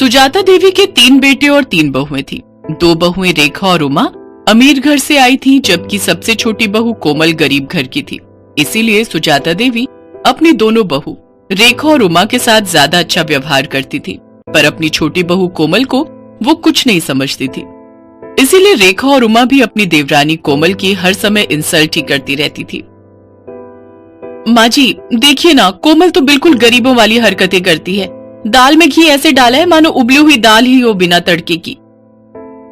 सुजाता देवी के 3 बेटे और 3 बहुएं थी। 2 बहुएं रेखा और उमा अमीर घर से आई थीं, जबकि सबसे छोटी बहू कोमल गरीब घर की थी। इसीलिए सुजाता देवी अपनी दोनों बहू रेखा और उमा के साथ ज्यादा अच्छा व्यवहार करती थी, पर अपनी छोटी बहू कोमल को वो कुछ नहीं समझती थी। इसीलिए रेखा और उमा भी अपनी देवरानी कोमल की हर समय इंसल्ट ही करती रहती थी। माँ जी देखिए ना, कोमल तो बिल्कुल गरीबों वाली हरकतें करती है। दाल में घी ऐसे डाला है मानो उबली हुई दाल ही हो बिना तड़के की।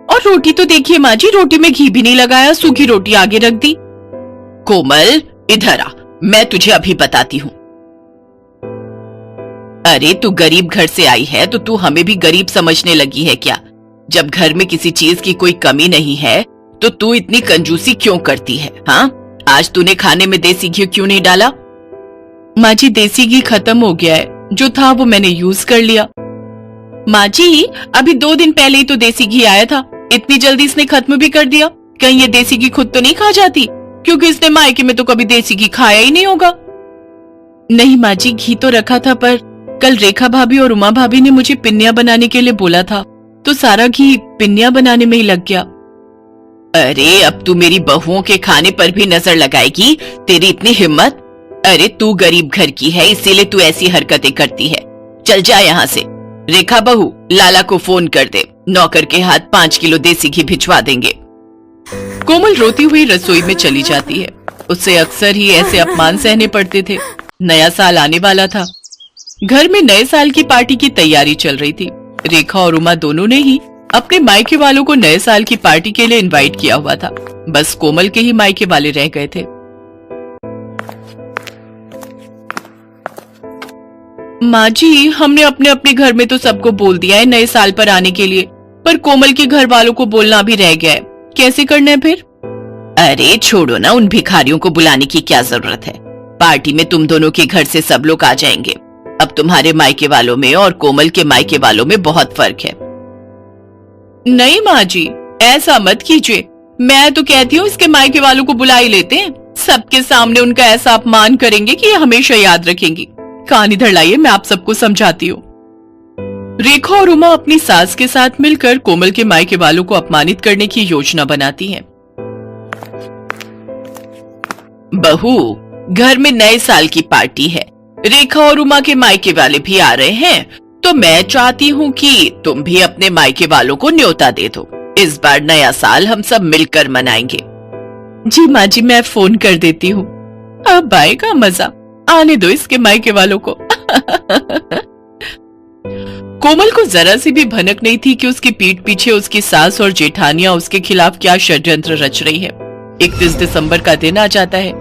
और रोटी तो देखिए माँ जी, रोटी में घी भी नहीं लगाया, सूखी रोटी आगे रख दी। कोमल इधर आ, मैं तुझे अभी बताती हूँ। अरे तू गरीब घर से आई है तो तू हमें भी गरीब समझने लगी है क्या? जब घर में किसी चीज की कोई कमी नहीं है तो तू इतनी कंजूसी क्यों करती है? हाँ, आज तूने खाने में देसी घी क्यों नहीं डाला? माँ जी देसी घी खत्म हो गया है, जो था वो मैंने यूज कर लिया। माँ जी अभी 2 दिन पहले ही तो देसी घी आया था, इतनी जल्दी इसने खत्म भी कर दिया। कहीं ये देसी घी खुद तो नहीं खा जाती, क्योंकि इसने मायके में तो कभी देसी घी खाया ही नहीं होगा। नहीं माँ जी, घी तो रखा था, पर कल रेखा भाभी और उमा भाभी ने मुझे पिन्नियां बनाने के लिए बोला था, तो सारा घी पिन्नियां बनाने में ही लग गया। अरे अब तू मेरी बहुओं के खाने पर भी नजर लगाएगी? तेरी इतनी हिम्मत? अरे तू गरीब घर की है, इसीलिए तू ऐसी हरकतें करती है। चल जा यहाँ से। रेखा बहू, लाला को फोन कर दे, नौकर के हाथ 5 किलो देसी घी भिजवा देंगे। कोमल रोती हुई रसोई में चली जाती है। उससे अक्सर ही ऐसे अपमान सहने पड़ते थे। नया साल आने वाला था। घर में नए साल की पार्टी की तैयारी चल रही थी। रेखा और उमा दोनों ने ही अपने मायके वालों को नए साल की पार्टी के लिए इनवाइट किया हुआ था। बस कोमल के ही मायके वाले रह गए थे। माँ जी हमने अपने अपने घर में तो सबको बोल दिया है नए साल पर आने के लिए, पर कोमल के घर वालों को बोलना भी रह गया है। कैसे करना है फिर? अरे छोड़ो ना, उन भिखारियों को बुलाने की क्या जरूरत है। पार्टी में तुम दोनों के घर से सब लोग आ जाएंगे। अब तुम्हारे मायके वालों में और कोमल के मायके वालों में बहुत फर्क है। नहीं माँ जी, ऐसा मत कीजिए। मैं तो कहती हूँ इसके मायके वालों को बुला ही लेते हैं। सबके सामने उनका ऐसा अपमान करेंगे कि ये हमेशा याद रखेंगी। कान इधर लाइए, मैं आप सबको समझाती हूँ। रेखा और उमा अपनी सास के साथ मिलकर कोमल के मायके वालों को अपमानित करने की योजना बनाती हैं। बहू, घर में नए साल की पार्टी है। रेखा और उमा के मायके वाले भी आ रहे हैं, तो मैं चाहती हूँ कि तुम भी अपने मायके वालों को न्योता दे दो। इस बार नया साल हम सब मिलकर मनाएंगे। जी माँ जी, मैं फोन कर देती हूँ। अब आएगा मजा, आने दो इसके मायके वालों को। कोमल को जरा सी भी भनक नहीं थी कि उसकी पीठ पीछे उसकी सास और जेठानियां उसके खिलाफ क्या षड्यंत्र रच रही है। 31 दिसंबर का दिन आ जाता है।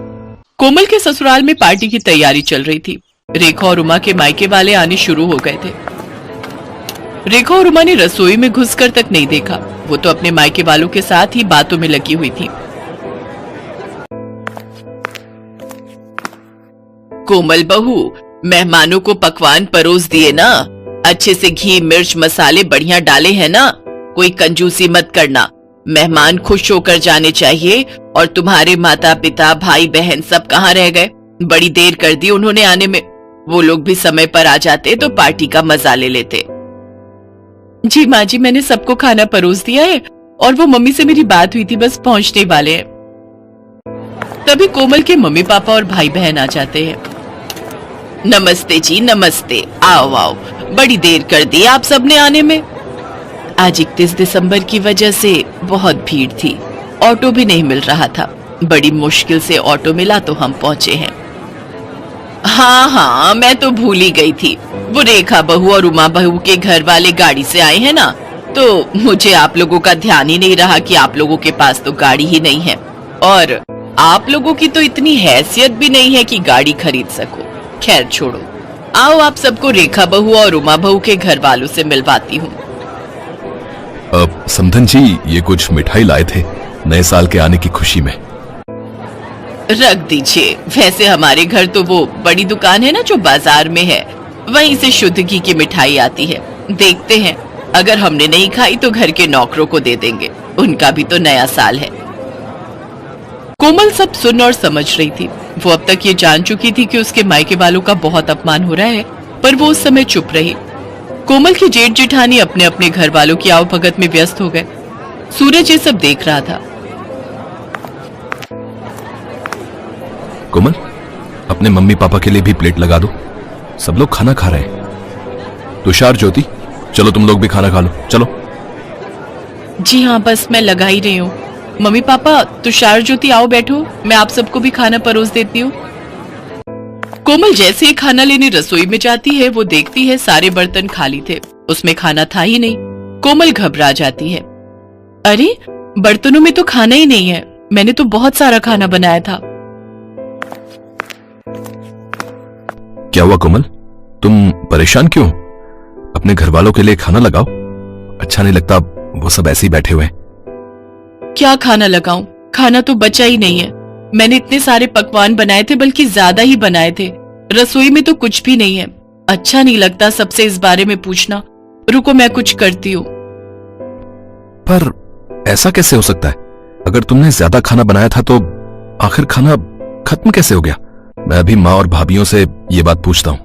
कोमल के ससुराल में पार्टी की तैयारी चल रही थी। रेखा और उमा के मायके वाले आने शुरू हो गए थे। रेखा और उमा ने रसोई में घुसकर तक नहीं देखा। वो तो अपने मायके वालों के साथ ही बातों में लगी हुई थी। कोमल बहू, मेहमानों को पकवान परोस दिए ना? अच्छे से घी मिर्च मसाले बढ़िया डाले हैं ना? कोई कंजूसी मत करना। मेहमान खुश होकर जाने चाहिए। और तुम्हारे माता पिता भाई बहन सब कहाँ रह गए? बड़ी देर कर दी उन्होंने आने में। वो लोग भी समय पर आ जाते तो पार्टी का मजा ले लेते। जी माँ जी, मैंने सबको खाना परोस दिया है और वो मम्मी से मेरी बात हुई थी, बस पहुंचने वाले हैं। तभी कोमल के मम्मी पापा और भाई बहन आ जाते हैं। नमस्ते जी, नमस्ते। आओ आओ, बड़ी देर कर दी आप सबने आने में। आज 31 दिसंबर की वजह से बहुत भीड़ थी, ऑटो भी नहीं मिल रहा था। बड़ी मुश्किल से ऑटो मिला तो हम पहुंचे हैं। हाँ हाँ, मैं तो भूल ही गई थी। वो रेखा बहू और उमा बहू के घर वाले गाड़ी से आए हैं ना, तो मुझे आप लोगों का ध्यान ही नहीं रहा कि आप लोगों के पास तो गाड़ी ही नहीं है, और आप लोगों की तो इतनी हैसियत भी नहीं है कि गाड़ी खरीद सको। खैर छोड़ो, आओ आप सबको रेखा बहू और उमा बहू के घर वालों से मिलवाती हूँ। अब समधन जी, ये कुछ मिठाई लाए थे नए साल के आने की खुशी में। रख दीजिए। वैसे हमारे घर तो वो बड़ी दुकान है ना जो बाजार में है, वहीं से शुद्ध घी की मिठाई आती है। देखते हैं, अगर हमने नहीं खाई तो घर के नौकरों को दे देंगे, उनका भी तो नया साल है। कोमल सब सुन और समझ रही थी। वो अब तक ये जान चुकी थी कि उसके मायके वालों का बहुत अपमान हो रहा है, पर वो उस समय चुप रही। कोमल की जेठ जेठानी अपने अपने घर वालों की आवभगत में व्यस्त हो गए। सूरज ये सब देख रहा था। कोमल, अपने मम्मी पापा के लिए भी प्लेट लगा दो, सब लोग खाना खा रहे हैं। तुषार, ज्योति, चलो तुम लोग भी खाना खा लो, चलो। जी हाँ, बस मैं लगा ही रही हूँ। मम्मी पापा, तुषार, ज्योति, आओ बैठो, मैं आप सबको भी खाना परोस देती हूँ। कोमल जैसे ही खाना लेने रसोई में जाती है, वो देखती है सारे बर्तन खाली थे, उसमें खाना था ही नहीं। कोमल घबरा जाती है। अरे, बर्तनों में तो खाना ही नहीं है, मैंने तो बहुत सारा खाना बनाया था। क्या हुआ कोमल, तुम परेशान क्यों? अपने घर वालों के लिए खाना लगाओ। अच्छा नहीं लगता वो सब ऐसे ही बैठे हुए हैं। क्या खाना लगाऊं? खाना तो बचा ही नहीं है। मैंने इतने सारे पकवान बनाए थे, बल्कि ज्यादा ही बनाए थे। रसोई में तो कुछ भी नहीं है। अच्छा नहीं लगता सबसे इस बारे में पूछना। रुको, मैं कुछ करती हूँ। पर ऐसा कैसे हो सकता है? अगर तुमने ज्यादा खाना बनाया था तो आखिर खाना खत्म कैसे हो गया? मैं अभी माँ और भाभीियों से ये बात पूछता हूँ।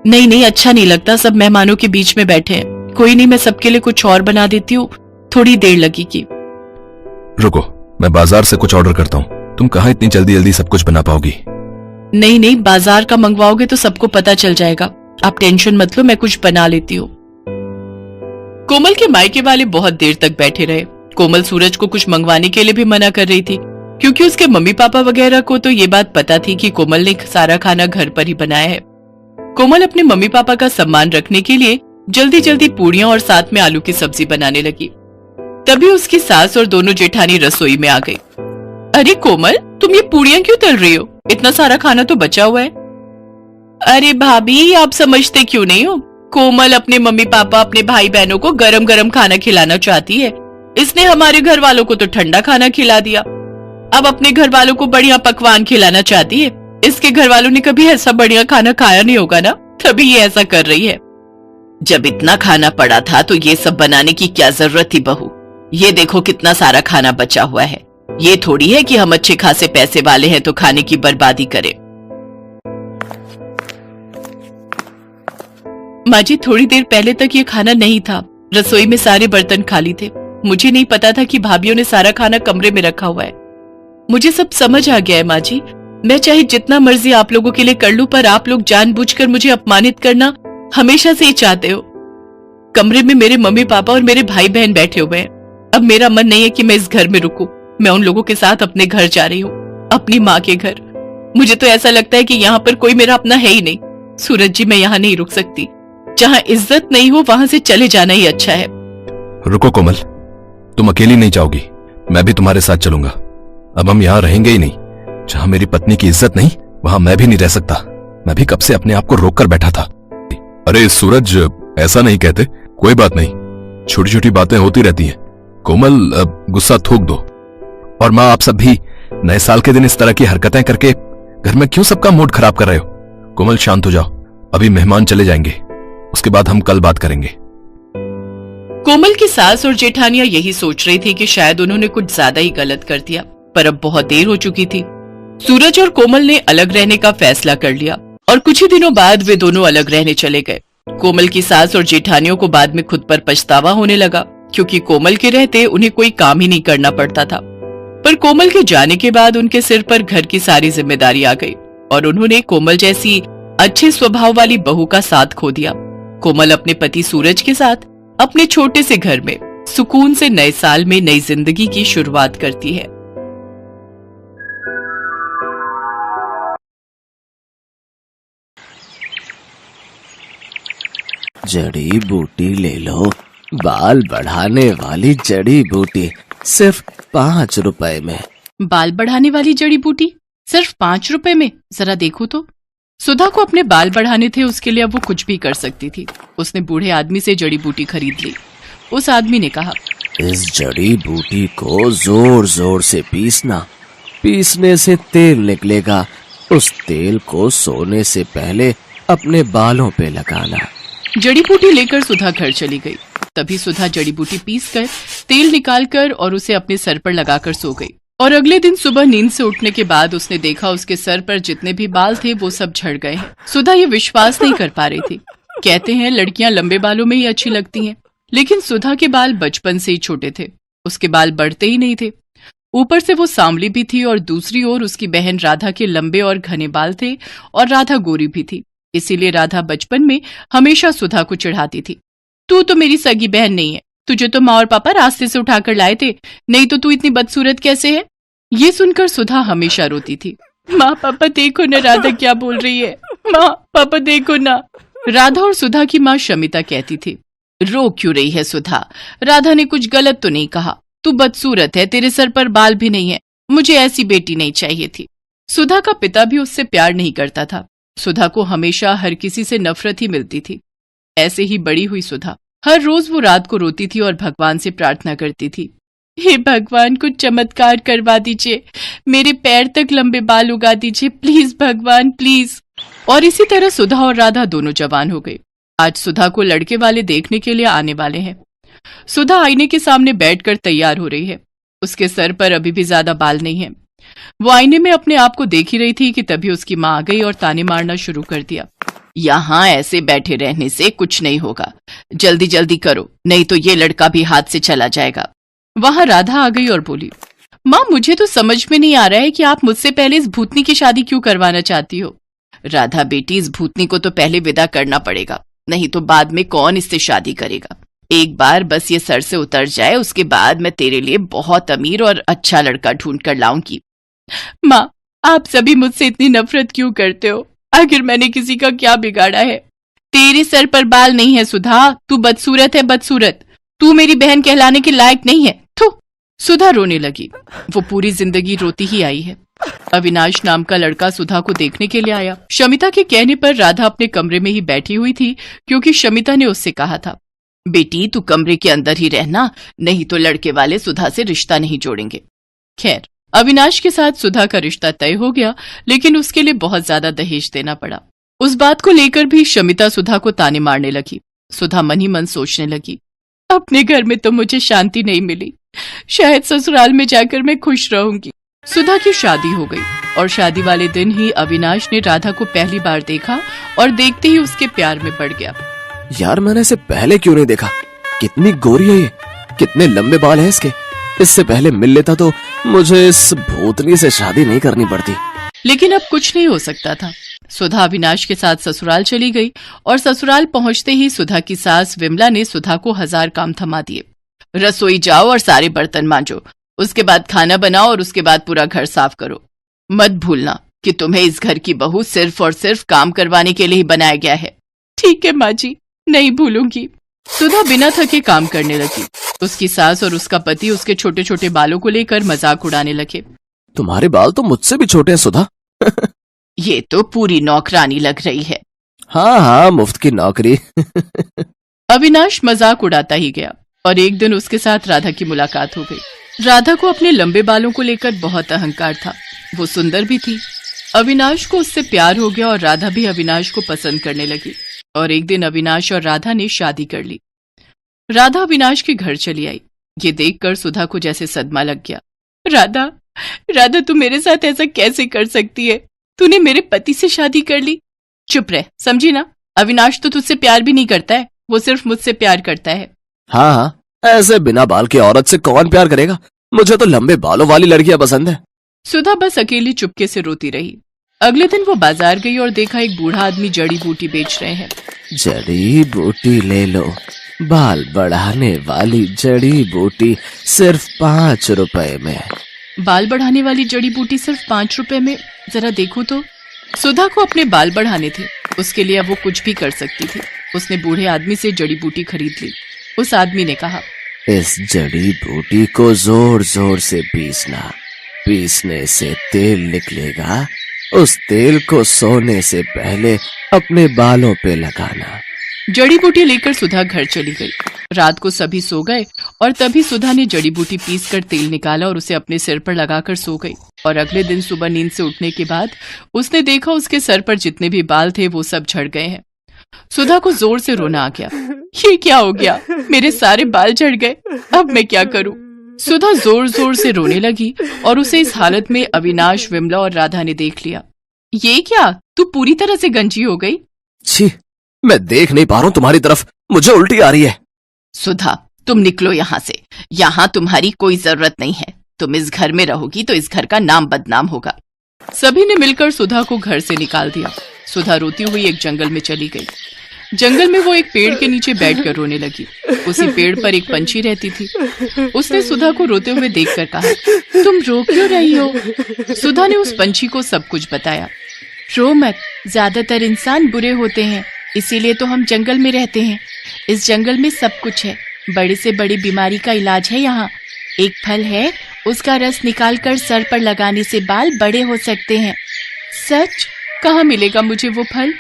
नहीं नहीं, अच्छा नहीं लगता, सब मेहमानों के बीच में बैठे हैं। कोई नहीं, मैं सबके लिए कुछ और बना देती हूँ, थोड़ी देर लगेगी। रुको, मैं बाजार से कुछ ऑर्डर करता हूँ। तुम कहाँ इतनी जल्दी जल्दी सब कुछ बना पाओगी? नहीं नहीं, बाजार का मंगवाओगे तो सबको पता चल जाएगा। आप टेंशन मत लो, मैं कुछ बना लेती हूँ। कोमल के मायके वाले बहुत देर तक बैठे रहे। कोमल सूरज को कुछ मंगवाने के लिए भी मना कर रही थी, क्योंकि उसके मम्मी पापा वगैरह को तो ये बात पता थी कि कोमल ने सारा खाना घर पर ही बनाया है। कोमल अपने मम्मी पापा का सम्मान रखने के लिए जल्दी जल्दी पूड़ियां और साथ में आलू की सब्जी बनाने लगी। तभी उसकी सास और दोनों जेठानी रसोई में आ गई। अरे कोमल, तुम ये पूड़ियां क्यों तल रही हो? इतना सारा खाना तो बचा हुआ है। अरे भाभी, आप समझते क्यों नहीं हो? कोमल अपने मम्मी पापा, अपने भाई बहनों को गरम गरम खाना खिलाना चाहती है। इसने हमारे घर वालों को तो ठंडा खाना खिला दिया, अब अपने घर वालों को बढ़िया पकवान खिलाना चाहती है। इसके घर वालों ने कभी ऐसा बढ़िया खाना खाया नहीं होगा ना, तभी ये ऐसा कर रही है। जब इतना खाना पड़ा था तो ये सब बनाने की क्या जरूरत थी बहू? ये देखो कितना सारा खाना बचा हुआ है। ये थोड़ी है कि हम अच्छे खासे पैसे वाले हैं तो खाने की बर्बादी करें। माँ जी, थोड़ी देर पहले तक ये खाना नहीं था। रसोई में सारे बर्तन खाली थे। मुझे नहीं पता था कि भाभीियों ने सारा खाना कमरे में रखा हुआ है। मुझे सब समझ आ गया है माँ जी। मैं चाहे जितना मर्जी आप लोगों के लिए कर लूं, पर आप लोग जानबूझकर मुझे अपमानित करना हमेशा से ही चाहते हो। कमरे में मेरे मम्मी पापा और मेरे भाई बहन बैठे हुए हैं। अब मेरा मन नहीं है कि मैं इस घर में रुकूं। मैं उन लोगों के साथ अपने घर जा रही हूँ, अपनी माँ के घर। मुझे तो ऐसा लगता है कि यहाँ पर कोई मेरा अपना है ही नहीं। सूरज जी, मैं यहाँ नहीं रुक सकती। जहाँ इज्जत नहीं हो वहां से चले जाना ही अच्छा है। रुको कोमल, तुम अकेली नहीं जाओगी, मैं भी तुम्हारे साथ चलूंगा। अब हम यहाँ रहेंगे ही नहीं। जहाँ मेरी पत्नी की इज्जत नहीं, वहां मैं भी नहीं रह सकता। मैं भी कब से अपने आप को रोक कर बैठा था। अरे सूरज, ऐसा नहीं कहते। कोई बात नहीं, छोटी छोटी बातें होती रहती हैं। कोमल, गुस्सा थूक दो। और माँ, आप सब भी नए साल के दिन इस तरह की हरकतें करके घर में क्यों सबका मूड खराब कर रहे हो? कोमल, शांत हो जाओ, अभी मेहमान चले जाएंगे, उसके बाद हम कल बात करेंगे। कोमल की सास और जेठानियां यही सोच रही थी कि शायद उन्होंने कुछ ज्यादा ही गलत कर दिया, पर अब बहुत देर हो चुकी थी। सूरज और कोमल ने अलग रहने का फैसला कर लिया और कुछ ही दिनों बाद वे दोनों अलग रहने चले गए। कोमल की सास और जेठानियों को बाद में खुद पर पछतावा होने लगा, क्योंकि कोमल के रहते उन्हें कोई काम ही नहीं करना पड़ता था। पर कोमल के जाने के बाद उनके सिर पर घर की सारी जिम्मेदारी आ गई और उन्होंने कोमल जैसी अच्छे स्वभाव वाली बहू का साथ खो दिया। कोमल अपने पति सूरज के साथ अपने छोटे से घर में सुकून से नए साल में नई जिंदगी की शुरुआत करती है। जड़ी बूटी ले लो, बाल बढ़ाने वाली जड़ी बूटी, सिर्फ 5 रुपए में। बाल बढ़ाने वाली जड़ी बूटी सिर्फ 5 रुपए में? जरा देखो तो। सुधा को अपने बाल बढ़ाने थे, उसके लिए अब वो कुछ भी कर सकती थी। उसने बूढ़े आदमी से जड़ी बूटी खरीद ली। उस आदमी ने कहा, इस जड़ी बूटी को जोर जोर से पीसना, पीसने से तेल निकलेगा। उस तेल को सोने से पहले अपने बालों पे लगाना। जड़ी बूटी लेकर सुधा घर चली गई। तभी सुधा जड़ी बूटी पीसकर तेल निकालकर और उसे अपने सर पर लगाकर सो गई। और अगले दिन सुबह नींद से उठने के बाद उसने देखा उसके सर पर जितने भी बाल थे वो सब झड़ गए हैं। सुधा ये विश्वास नहीं कर पा रही थी। कहते हैं लड़कियां लंबे बालों में ही अच्छी लगती हैं, लेकिन सुधा के बाल बचपन से ही छोटे थे। उसके बाल बढ़ते ही नहीं थे। ऊपर से वो सांवली भी थी और दूसरी ओर उसकी बहन राधा के लंबे और घने बाल थे और राधा गोरी भी थी। इसीलिए राधा बचपन में हमेशा सुधा को चिढ़ाती थी, तू तो मेरी सगी बहन नहीं है, तुझे तो माँ और पापा रास्ते से उठाकर लाए थे, नहीं तो तू इतनी बदसूरत कैसे है। ये सुनकर सुधा हमेशा रोती थी, माँ पापा देखो ना राधा क्या बोल रही है, माँ पापा देखो ना। राधा और सुधा की माँ शमिता कहती थी, रो क्यों रही है सुधा, राधा ने कुछ गलत तो नहीं कहा, तू बदसूरत है, तेरे सर पर बाल भी नहीं है, मुझे ऐसी बेटी नहीं चाहिए थी। सुधा का पिता भी उससे प्यार नहीं करता था। सुधा को हमेशा हर किसी से नफरत ही मिलती थी। ऐसे ही बड़ी हुई सुधा। हर रोज वो रात को रोती थी और भगवान से प्रार्थना करती थी, हे भगवान कुछ चमत्कार करवा दीजिए, मेरे पैर तक लंबे बाल उगा दीजिए, प्लीज भगवान प्लीज। और इसी तरह सुधा और राधा दोनों जवान हो गई। आज सुधा को लड़के वाले देखने के लिए आने वाले हैं। सुधा आईने के सामने बैठकर तैयार हो रही है। उसके सर पर अभी भी ज्यादा बाल नहीं है। वो आईने में अपने आप को देख ही रही थी कि तभी उसकी माँ आ गई और ताने मारना शुरू कर दिया, यहाँ ऐसे बैठे रहने से कुछ नहीं होगा, जल्दी जल्दी करो, नहीं तो ये लड़का भी हाथ से चला जाएगा। वहां राधा आ गई और बोली, माँ मुझे तो समझ में नहीं आ रहा है कि आप मुझसे पहले इस भूतनी की शादी क्यों करवाना चाहती हो। राधा बेटी, इस भूतनी को तो पहले विदा करना पड़ेगा, नहीं तो बाद में कौन इससे शादी करेगा। एक बार बस ये सर से उतर जाए, उसके बाद मैं तेरे लिए बहुत अमीर और अच्छा लड़का ढूंढ कर लाऊंगी। माँ आप सभी मुझसे इतनी नफरत क्यों करते हो, आखिर मैंने किसी का क्या बिगाड़ा है। तेरे सर पर बाल नहीं है सुधा, तू बदसूरत है बदसूरत, तू मेरी बहन कहलाने के लायक नहीं है। थू। सुधा रोने लगी। वो पूरी जिंदगी रोती ही आई है। अविनाश नाम का लड़का सुधा को देखने के लिए आया। शमिता के कहने पर राधा अपने कमरे में ही बैठी हुई थी, क्योंकि शमिता ने उससे कहा था, बेटी तू कमरे के अंदर ही रहना, नहीं तो लड़के वाले सुधा से रिश्ता नहीं जोड़ेंगे। खैर अविनाश के साथ सुधा का रिश्ता तय हो गया, लेकिन उसके लिए बहुत ज्यादा दहेज देना पड़ा। उस बात को लेकर भी शमिता सुधा को ताने मारने लगी। सुधा मन ही मन सोचने लगी, अपने घर में तो मुझे शांति नहीं मिली, शायद ससुराल में जाकर मैं खुश रहूंगी। सुधा की शादी हो गई और शादी वाले दिन ही अविनाश ने राधा को पहली बार देखा और देखते ही उसके प्यार में पड़ गया। यार मैंने इसे पहले क्यों नहीं देखा, कितनी गोरी है ये, कितने लंबे बाल हैं इसके, इससे पहले मिल लेता तो मुझे इस भूतनी से शादी नहीं करनी पड़ती। लेकिन अब कुछ नहीं हो सकता था। सुधा अविनाश के साथ ससुराल चली गई और ससुराल पहुंचते ही सुधा की सास विमला ने सुधा को 1000 काम थमा दिए। रसोई जाओ और सारे बर्तन मांजो, उसके बाद खाना बनाओ और उसके बाद पूरा घर साफ करो। मत भूलना कि तुम्हें इस घर की बहू सिर्फ और सिर्फ काम करवाने के लिए ही बनाया गया है। ठीक है माँ जी, नहीं भूलूंगी। सुधा बिना थके काम करने लगी। उसकी सास और उसका पति उसके छोटे छोटे बालों को लेकर मजाक उड़ाने लगे। तुम्हारे बाल तो मुझसे भी छोटे हैं सुधा। ये तो पूरी नौकरानी लग रही है। हाँ हाँ, मुफ्त की नौकरी। अविनाश मजाक उड़ाता ही गया और एक दिन उसके साथ राधा की मुलाकात हो गई। राधा को अपने लंबे बालों को लेकर बहुत अहंकार था। वो सुंदर भी थी। अविनाश को उससे प्यार हो गया और राधा भी अविनाश को पसंद करने लगी और एक दिन अविनाश और राधा ने शादी कर ली। राधा अविनाश के घर चली आई। ये देखकर सुधा को जैसे सदमा लग गया। राधा, राधा तू मेरे साथ ऐसा कैसे कर सकती है? तूने मेरे पति से शादी कर ली। चुप रह, समझी ना? अविनाश तो तुझसे प्यार भी नहीं करता है, वो सिर्फ मुझसे प्यार करता है। हाँ हाँ, ऐसे बिना बाल की औरत से कौन प्यार करेगा? मुझे तो लंबे बालों वाली लड़कियां पसंद है। सुधा बस अकेली चुपके से रोती रही। अगले दिन वो बाजार गई और देखा एक बूढ़ा आदमी जड़ी बूटी बेच रहे हैं। जड़ी बूटी ले लो, बाल बढ़ाने वाली जड़ी बूटी सिर्फ 5 रुपए में। बाल बढ़ाने वाली जड़ी बूटी सिर्फ 5 रुपए में? जरा देखो तो। सुधा को अपने बाल बढ़ाने थे, उसके लिए अब वो कुछ भी कर सकती थी। उसने बूढ़े आदमी से जड़ी बूटी खरीद ली। उस आदमी ने कहा, इस जड़ी बूटी को जोर जोर से पीसना, पीसने से तेल निकलेगा, उस तेल को सोने से पहले अपने बालों पे लगाना। जड़ी बूटी लेकर सुधा घर चली गई। रात को सभी सो गए और तभी सुधा ने जड़ी बूटी पीसकर तेल निकाला और उसे अपने सिर पर लगाकर सो गई। और अगले दिन सुबह नींद से उठने के बाद उसने देखा उसके सर पर जितने भी बाल थे वो सब झड़ गए हैं। सुधा को जोर से रोना आ गया। ये क्या हो गया? मेरे सारे बाल झड़ गए, अब मैं क्या करूं? सुधा जोर जोर से रोने लगी और उसे इस हालत में अविनाश, विमला और राधा ने देख लिया। ये क्या, तू पूरी तरह से गंजी हो गई? छी, मैं देख नहीं पा रहा हूँ तुम्हारी तरफ, मुझे उल्टी आ रही है। सुधा, तुम निकलो यहाँ से। यहाँ तुम्हारी कोई जरूरत नहीं है। तुम इस घर में रहोगी तो इस घर का नाम बदनाम होगा। सभी ने मिलकर सुधा को घर से निकाल दिया। सुधा रोती हुई एक जंगल में चली गई। जंगल में वो एक पेड़ के नीचे बैठकर रोने लगी। उसी पेड़ पर एक पंछी रहती थी। उसने सुधा को रोते हुए देखकर कहा, तुम रो क्यों रही हो? सुधा ने उस पंछी को सब कुछ बताया। रो मत, ज्यादातर इंसान बुरे होते हैं, इसीलिए तो हम जंगल में रहते हैं। इस जंगल में सब कुछ है, बड़ी से बड़ी बीमारी का इलाज है यहाँ। एक फल है, उसका रस निकालकर सर पर लगाने से बाल बड़े हो सकते हैं। सच? कहाँ मिलेगा मुझे वो फल?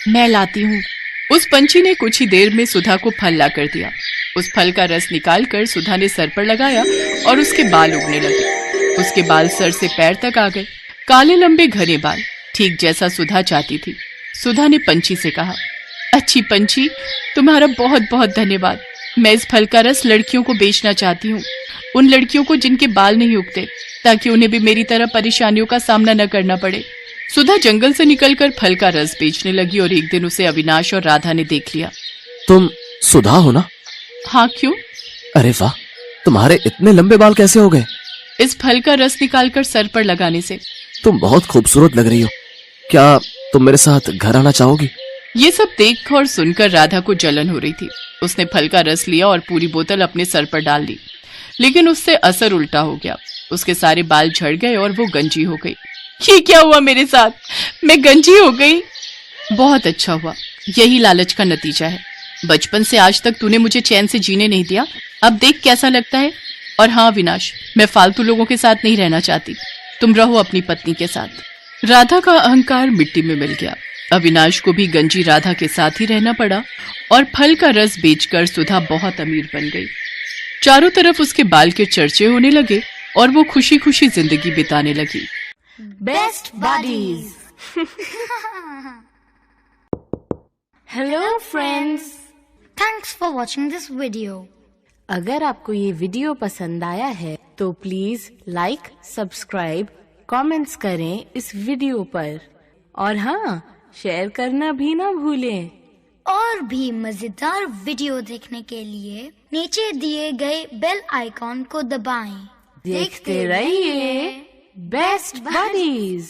मैं लाती हूँ। उस पंछी ने कुछ ही देर में सुधा को फल ला कर दिया। उस फल का रस निकालकर सुधा ने सर पर लगाया और उसके बाल उगने लगे। उसके बाल सर से पैर तक आ गए, काले लंबे घने बाल, ठीक जैसा सुधा चाहती थी। सुधा ने पंछी से कहा, अच्छी पंछी, तुम्हारा बहुत बहुत धन्यवाद। मैं इस फल का रस लड़कियों को बेचना चाहती हूँ, उन लड़कियों को जिनके बाल नहीं उगते, ताकि उन्हें भी मेरी तरह परेशानियों का सामना न करना पड़े। सुधा जंगल से निकलकर फल का रस बेचने लगी और एक दिन उसे अविनाश और राधा ने देख लिया। तुम सुधा हो ना? हाँ, क्यों? अरे वाह, तुम्हारे इतने लंबे बाल कैसे हो गए? इस फल का रस निकालकर सर पर लगाने से। तुम बहुत खूबसूरत लग रही हो। क्या तुम मेरे साथ घर आना चाहोगी? ये सब देख और सुनकर राधा को जलन हो रही थी। उसने फल का रस लिया और पूरी बोतल अपने सर पर डाल दी, लेकिन उससे असर उल्टा हो गया। उसके सारे बाल झड़ गए और वो गंजी हो गई। ये क्या हुआ मेरे साथ? मैं गंजी हो गई। बहुत अच्छा हुआ, यही लालच का नतीजा है। बचपन से आज तक तूने मुझे चैन से जीने नहीं दिया, अब देख कैसा लगता है। और हाँ विनाश, मैं फालतू लोगों के साथ नहीं रहना चाहती, तुम रहो अपनी पत्नी के साथ। राधा का अहंकार मिट्टी में मिल गया। अविनाश को भी गंजी राधा के साथ ही रहना पड़ा और फल का रस बेचकर सुधा बहुत अमीर बन गई। चारों तरफ उसके बाल के चर्चे होने लगे और वो खुशी खुशी जिंदगी बिताने लगी। Best buddies. Hello friends. Thanks for watching this video. अगर आपको ये वीडियो पसंद आया है तो प्लीज लाइक, सब्सक्राइब, कमेंट्स करें इस वीडियो पर और हाँ, शेयर करना भी ना भूलें। और भी मजेदार वीडियो देखने के लिए नीचे दिए गए बेल आइकॉन को दबाएं। देखते रहिए बेस्ट बडीज।